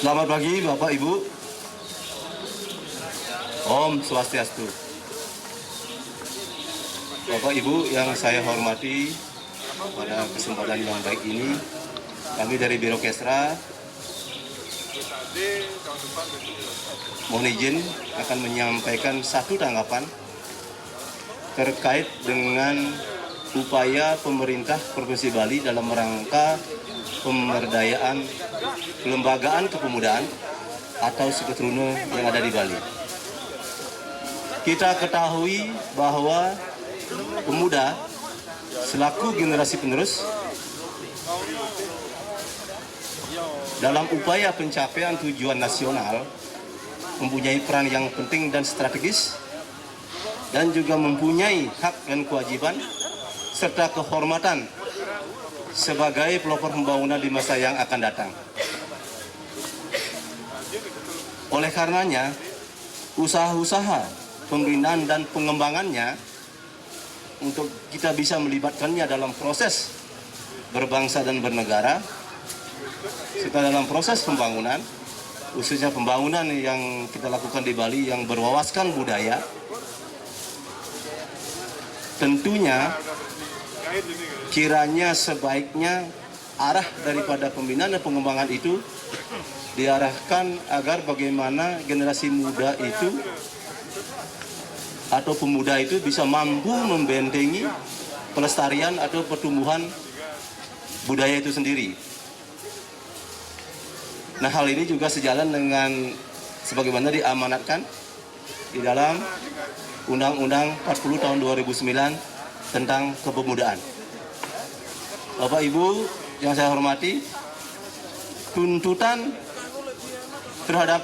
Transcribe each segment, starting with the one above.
Selamat pagi Bapak Ibu. Om Swastiastu. Bapak Ibu yang saya hormati, pada kesempatan yang baik ini kami dari Biro Kesra mohon izin akan menyampaikan satu tanggapan terkait dengan upaya pemerintah Provinsi Bali dalam rangka pemberdayaan kelembagaan kepemudaan atau Seketruna yang ada di Bali. Kita ketahui bahwa pemuda selaku generasi penerus dalam upaya pencapaian tujuan nasional mempunyai peran yang penting dan strategis dan juga mempunyai hak dan kewajiban serta kehormatan sebagai pelopor pembangunan di masa yang akan datang. Oleh karenanya, usaha-usaha pembinaan dan pengembangannya untuk kita bisa melibatkannya dalam proses berbangsa dan bernegara, serta dalam proses pembangunan, khususnya pembangunan yang kita lakukan di Bali yang berwawaskan budaya, tentunya kiranya sebaiknya arah daripada pembinaan dan pengembangan itu diarahkan agar bagaimana generasi muda itu atau pemuda itu bisa mampu membentengi pelestarian atau pertumbuhan budaya itu sendiri. Nah, hal ini juga sejalan dengan sebagaimana diamanatkan di dalam Undang-Undang 40 tahun 2009 tentang kepemudaan. Bapak Ibu yang saya hormati, tuntutan terhadap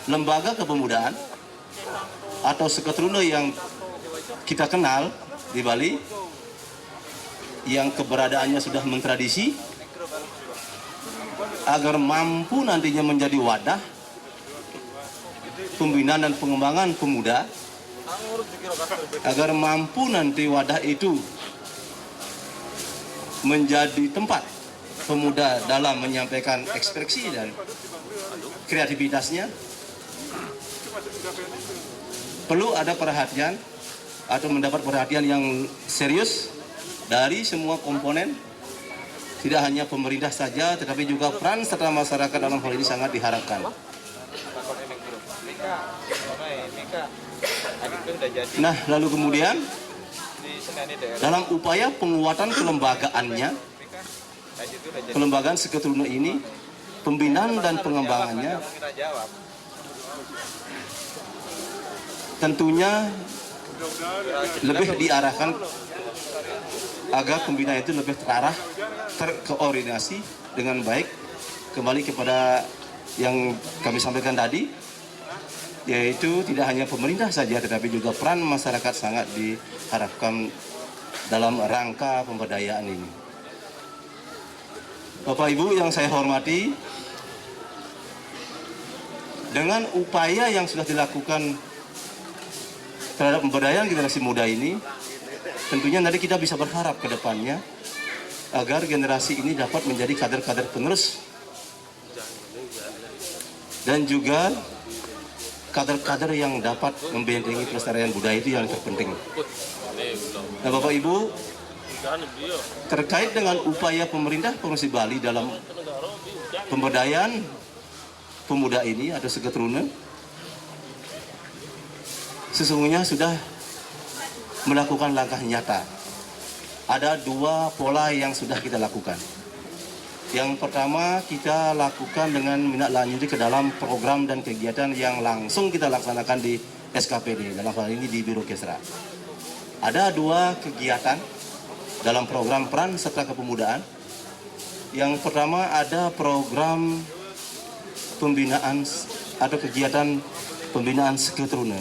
lembaga kepemudaan atau Seketruna yang kita kenal di Bali, yang keberadaannya sudah mentradisi, agar mampu nantinya menjadi wadah pembinaan dan pengembangan pemuda, agar mampu nanti wadah itu menjadi tempat pemuda dalam menyampaikan ekspresi dan kreativitasnya, perlu ada perhatian atau mendapat perhatian yang serius dari semua komponen, tidak hanya pemerintah saja, tetapi juga peran serta masyarakat dalam hal ini sangat diharapkan. Nah, lalu kemudian dalam upaya penguatan kelembagaannya, kelembagaan Seketruna ini, pembinaan dan pengembangannya tentunya lebih diarahkan agar pembinaan itu lebih terarah, terkoordinasi dengan baik, kembali kepada yang kami sampaikan tadi, yaitu tidak hanya pemerintah saja tetapi juga peran masyarakat sangat diharapkan dalam rangka pemberdayaan ini. Bapak Ibu yang saya hormati, dengan upaya yang sudah dilakukan terhadap pemberdayaan generasi muda ini, tentunya nanti kita bisa berharap ke depannya agar generasi ini dapat menjadi kader-kader penerus dan juga kader-kader yang dapat membentengi pelestarian budaya itu yang terpenting. Nah, Bapak Ibu, terkait dengan upaya pemerintah Provinsi Bali dalam pemberdayaan pemuda ini atau Seketruna, sesungguhnya sudah melakukan langkah nyata. Ada dua pola yang sudah kita lakukan. Yang pertama, kita lakukan dengan menindaklanjuti ke dalam program dan kegiatan yang langsung kita laksanakan di SKPD, dalam hal ini di Biro Kesra. Ada dua kegiatan dalam program peran serta kepemudaan. Yang pertama ada program pembinaan atau kegiatan pembinaan Seketruna.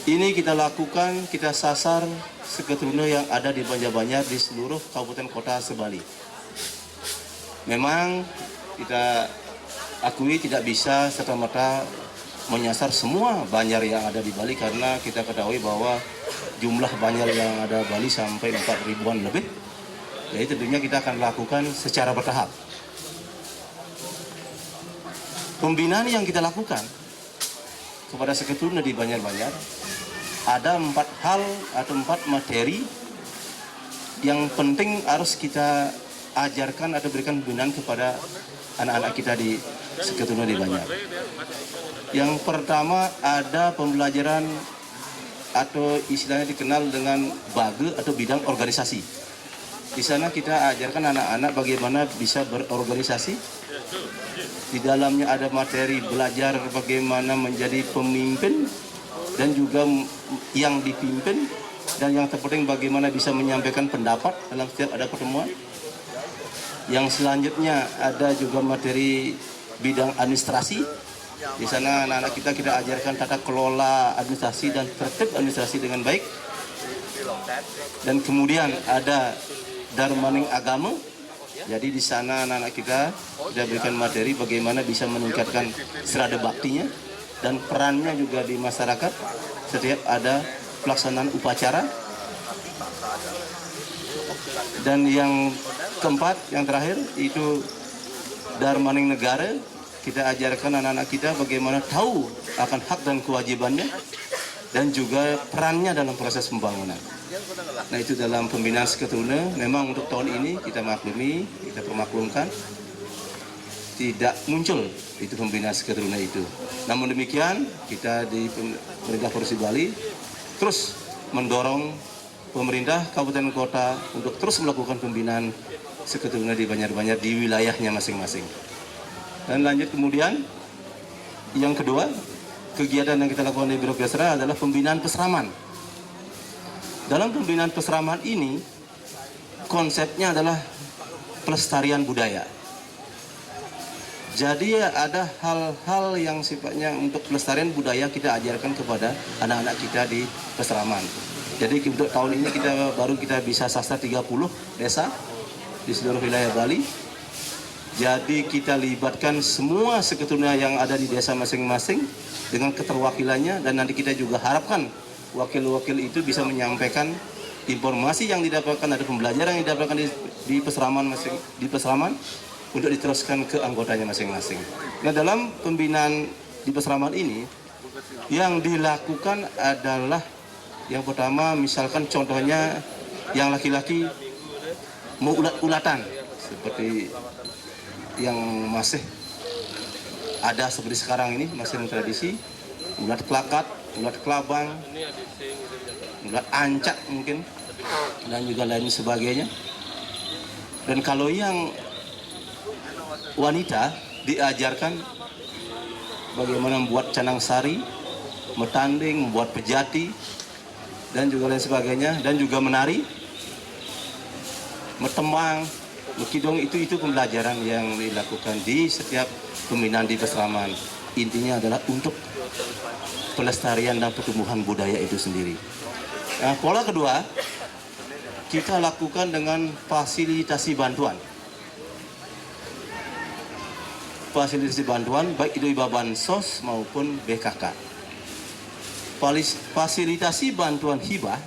Ini kita lakukan, kita sasar Seketruna yang ada di Banjar-Banjar di seluruh kabupaten kota se-Bali. Memang kita akui tidak bisa serta-merta menyasar semua Banjar yang ada di Bali, karena kita ketahui bahwa jumlah Banjar yang ada Bali sampai 4.000-an lebih. Jadi tentunya kita akan lakukan secara bertahap. Pembinaan yang kita lakukan kepada Seketuruna di Banjar-Banjar ada 4 hal atau 4 materi yang penting harus kita ajarkan atau berikan pembinaan kepada anak-anak kita di Seketuruna di Banjar. Yang pertama ada pembelajaran atau istilahnya dikenal dengan BAGE atau bidang organisasi. Di sana kita ajarkan anak-anak bagaimana bisa berorganisasi. Di dalamnya ada materi belajar bagaimana menjadi pemimpin dan juga yang dipimpin, dan yang terpenting bagaimana bisa menyampaikan pendapat dalam setiap ada pertemuan. Yang selanjutnya ada juga materi bidang administrasi. Di sana anak-anak kita ajarkan tata kelola administrasi dan tertib administrasi dengan baik. Dan kemudian ada Darmaning Agama. Jadi di sana anak-anak kita berikan materi bagaimana bisa meningkatkan serada baktinya dan perannya juga di masyarakat setiap ada pelaksanaan upacara. Dan yang keempat, yang terakhir itu Darmaning Negara. Kita ajarkan anak-anak kita bagaimana tahu akan hak dan kewajibannya dan juga perannya dalam proses pembangunan. Nah, itu dalam pembinaan Seketuruna. Memang untuk tahun ini kita maklumi, kita permaklumkan tidak muncul itu pembinaan Seketuruna itu. Namun demikian, kita di pemerintah Provinsi Bali terus mendorong pemerintah kabupaten kota untuk terus melakukan pembinaan Seketuruna di Banjar-Banjar di wilayahnya masing-masing. Dan lanjut kemudian, yang kedua, kegiatan yang kita lakukan di Biro Kesra adalah pembinaan peseraman. Dalam pembinaan peseraman ini, konsepnya adalah pelestarian budaya. Jadi ada hal-hal yang sifatnya untuk pelestarian budaya kita ajarkan kepada anak-anak kita di peseraman. Jadi untuk tahun ini kita bisa sastra 30 desa di seluruh wilayah Bali. Jadi kita libatkan semua Seketuruna yang ada di desa masing-masing dengan keterwakilannya, dan nanti kita juga harapkan wakil-wakil itu bisa menyampaikan informasi yang didapatkan dari pembelajaran yang didapatkan di peseraman untuk diteruskan ke anggotanya masing-masing. Nah, dalam pembinaan di peseraman ini yang dilakukan adalah yang pertama, misalkan contohnya yang laki-laki mau ulat-ulatan seperti yang masih ada seperti sekarang ini, masih tradisi ulat kelakat, ulat kelabang, ulat ancak mungkin, dan juga lain sebagainya. Dan kalau yang wanita diajarkan bagaimana membuat canang sari, metanding, membuat pejati, dan juga lain sebagainya, dan juga menari, metembang, mekidong. Itu pembelajaran yang dilakukan di setiap pembinaan di peseraman. Intinya adalah untuk pelestarian dan pertumbuhan budaya itu sendiri. Nah, pola kedua, kita lakukan dengan fasilitasi bantuan. Fasilitasi bantuan baik itu Bansos maupun BKK. Fasilitasi bantuan hibah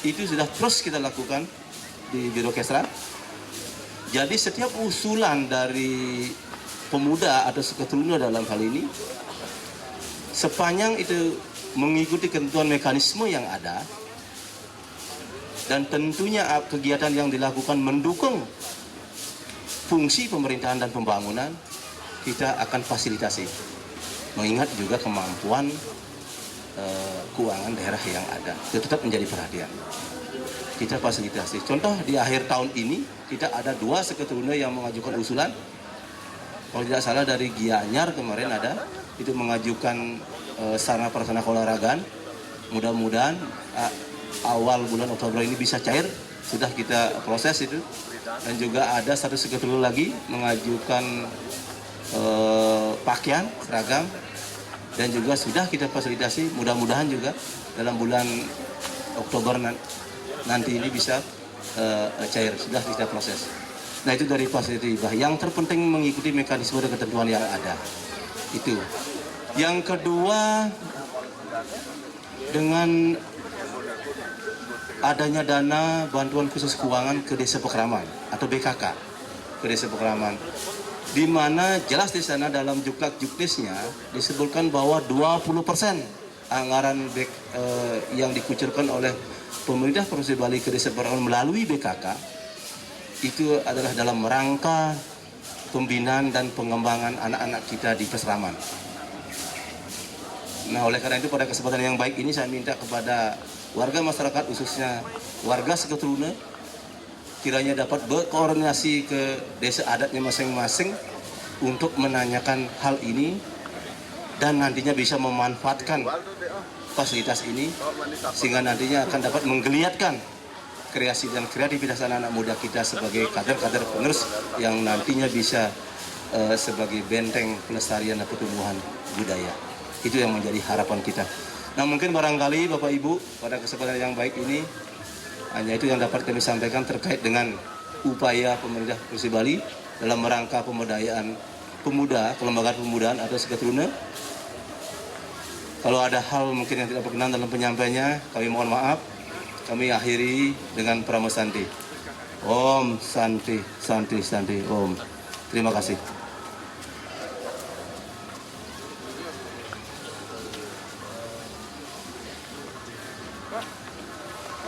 itu sudah terus kita lakukan di Biro Kesra. Jadi setiap usulan dari pemuda atau Seketuruna dalam hal ini, sepanjang itu mengikuti ketentuan mekanisme yang ada, dan tentunya kegiatan yang dilakukan mendukung fungsi pemerintahan dan pembangunan, kita akan fasilitasi. Mengingat juga kemampuan keuangan daerah yang ada, itu tetap menjadi perhatian. Kita fasilitasi. Contoh di akhir tahun ini kita ada 2 Seketuruna yang mengajukan usulan. Kalau tidak salah dari Gianyar kemarin ada, itu mengajukan sarana prasarana keolahragaan. Mudah-mudahan awal bulan Oktober ini bisa cair, sudah kita proses itu. Dan juga ada 1 Seketuruna lagi mengajukan pakaian seragam, dan juga sudah kita fasilitasi. Mudah-mudahan juga dalam bulan Oktober nanti ini bisa cair, sudah kita proses. Nah, itu dari fasilitasi hibah. Yang terpenting mengikuti mekanisme dan ketentuan yang ada. Itu. Yang kedua, dengan adanya dana bantuan khusus keuangan ke desa Pekraman atau BKK ke desa Pekraman, di mana jelas di sana dalam juknisnya disebutkan bahwa 20% anggaran yang dikucurkan oleh pemerintah Provinsi Bali ke desa Pekraman melalui BKK itu adalah dalam rangka pembinaan dan pengembangan anak-anak kita di Pesraman. Nah, oleh karena itu pada kesempatan yang baik ini saya minta kepada warga masyarakat, khususnya warga Seketruna, kiranya dapat berkoordinasi ke desa adatnya masing-masing untuk menanyakan hal ini dan nantinya bisa memanfaatkan fasilitas ini sehingga nantinya akan dapat menggeliatkan kreasi dan kreativitas anak-anak muda kita sebagai kader-kader penerus yang nantinya bisa sebagai benteng pelestarian dan pertumbuhan budaya. Itu yang menjadi harapan kita. Nah, mungkin barangkali Bapak Ibu pada kesempatan yang baik ini hanya itu yang dapat kami sampaikan terkait dengan upaya pemerintah Provinsi Bali dalam rangka pemberdayaan pemuda, kelembagaan pemudaan atau Seketruna. Kalau ada hal mungkin yang tidak berkenan dalam penyampaiannya, kami mohon maaf. Kami akhiri dengan Pramosanti. Om Santi, Santi, Santi, Om. Terima kasih.